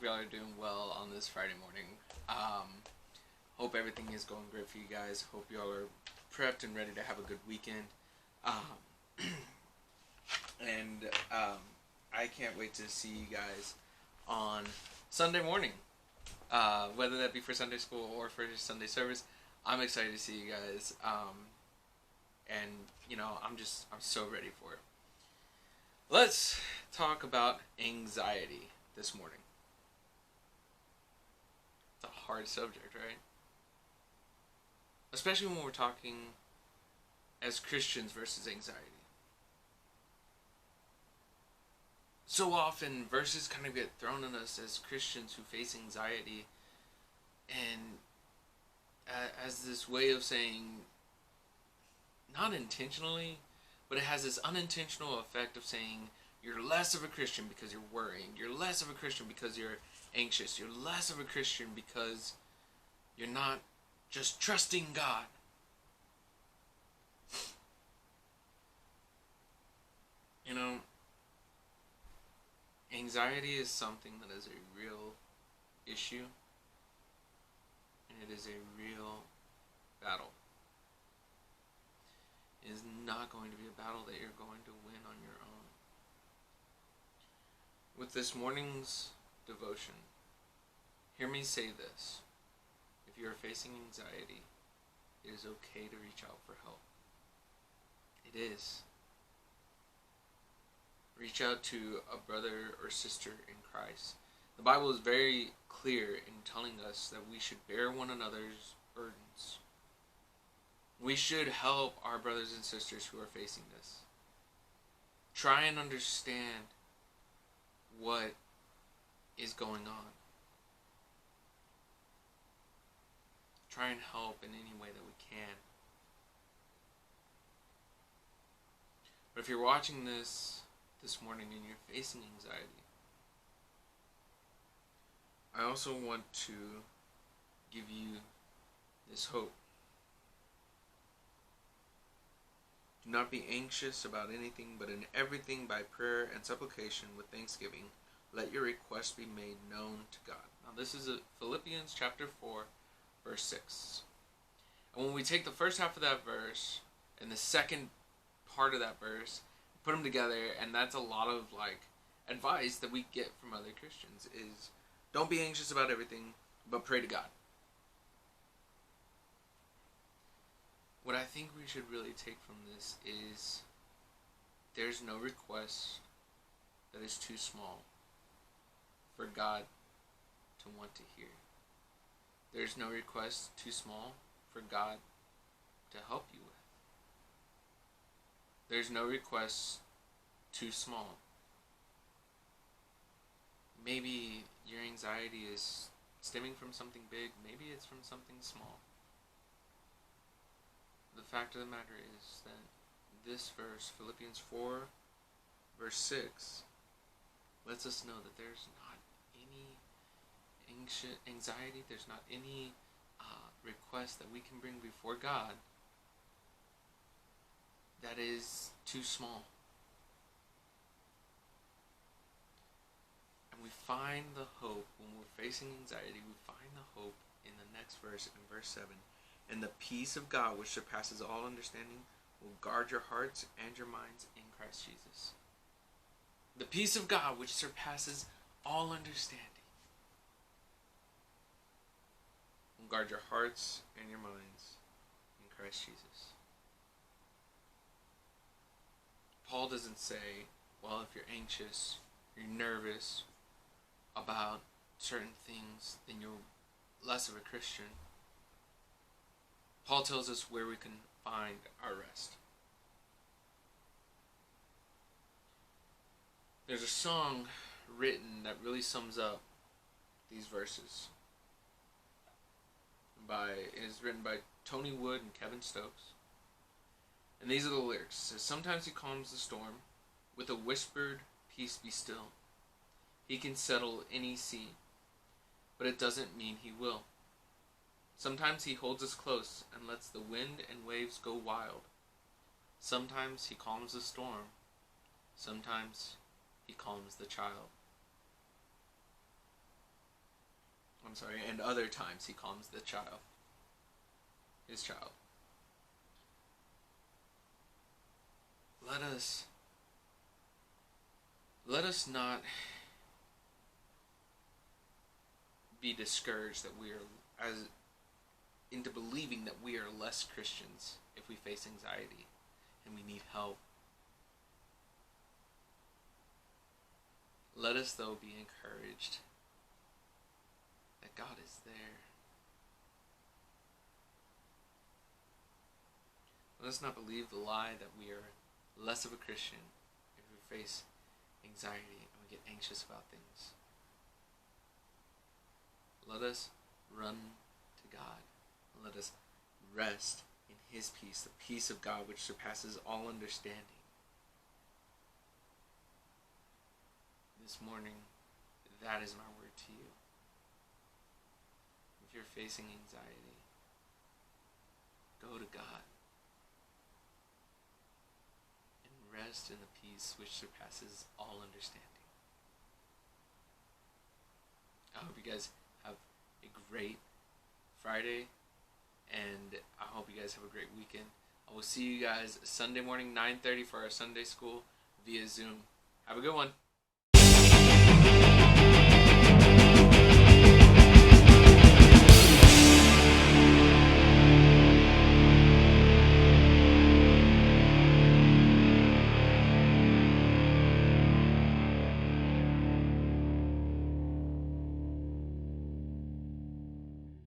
hope y'all are doing well on this Friday morning. Um, Hope everything is going great for you guys. Hope y'all are prepped and ready to have a good weekend. Um, and I can't wait to see you guys on Sunday morning. Whether that be for Sunday school or for Sunday service, I'm excited to see you guys. And I'm so ready for it. Let's talk about anxiety this morning. It's a hard subject, right? Especially when we're talking as Christians versus anxiety. So often, verses kind of get thrown at us as Christians who face anxiety, and as this way of saying, not intentionally, but it has this unintentional effect of saying you're less of a Christian because you're worrying. You're less of a Christian because you're anxious. You're less of a Christian because you're not just trusting God. You know, anxiety is something that is a real issue, and it is a real battle. It is not going to be a battle that you're going to win on your own. With this morning's devotion, hear me say this. If you are facing anxiety, it is okay to reach out for help. It is. Reach out to a brother or sister in Christ. The Bible is very clear in telling us that we should bear one another's burdens. We should help our brothers and sisters who are facing this. Try and understand what is going on. Try and help in any way that we can. But if you're watching this morning and you're facing anxiety, I also want to give you this hope. Do not be anxious about anything, but in everything by prayer and supplication with thanksgiving, let your requests be made known to God. Now this is Philippians chapter 4, verse 6. And when we take the first half of that verse and the second part of that verse, put them together, and that's a lot of advice that we get from other Christians is don't be anxious about everything, but pray to God. What I think we should really take from this is there's no request that is too small for God to want to hear. There's no request too small for God to help you with. There's no request too small. Maybe your anxiety is stemming from something big. Maybe it's from something small. The fact of the matter is that this verse, Philippians 4, verse 6, lets us know that there's not any anxiety, there's not any request that we can bring before God that is too small. And we find the hope when we're facing anxiety. We find the hope in the next verse, in verse 7. And the peace of God, which surpasses all understanding, will guard your hearts and your minds in Christ Jesus. The peace of God, which surpasses all understanding, will guard your hearts and your minds in Christ Jesus. Paul doesn't say, well, if you're anxious, you're nervous about certain things, then you're less of a Christian. Paul tells us where we can find our rest. There's a song written that really sums up these verses. It is written by Tony Wood and Kevin Stokes. And these are the lyrics. It says, sometimes he calms the storm with a whispered, peace be still. He can settle any sea, but it doesn't mean he will. Sometimes he holds us close and lets the wind and waves go wild. Sometimes he calms the storm. Sometimes he calms the child. and other times he calms the child, his child. Let us not be discouraged that we are as into believing that we are less Christians if we face anxiety and we need help. Let us, though, be encouraged that God is there. Let us not believe the lie that we are less of a Christian if we face anxiety and we get anxious about things. Let us run to God. Let us rest in His peace, the peace of God which surpasses all understanding. This morning, that is my word to you. If you're facing anxiety, go to God and rest in the peace which surpasses all understanding. I hope you guys have a great Friday, and I hope you guys have a great weekend. I will see you guys Sunday morning, 9:30 for our Sunday school via Zoom. Have a good one.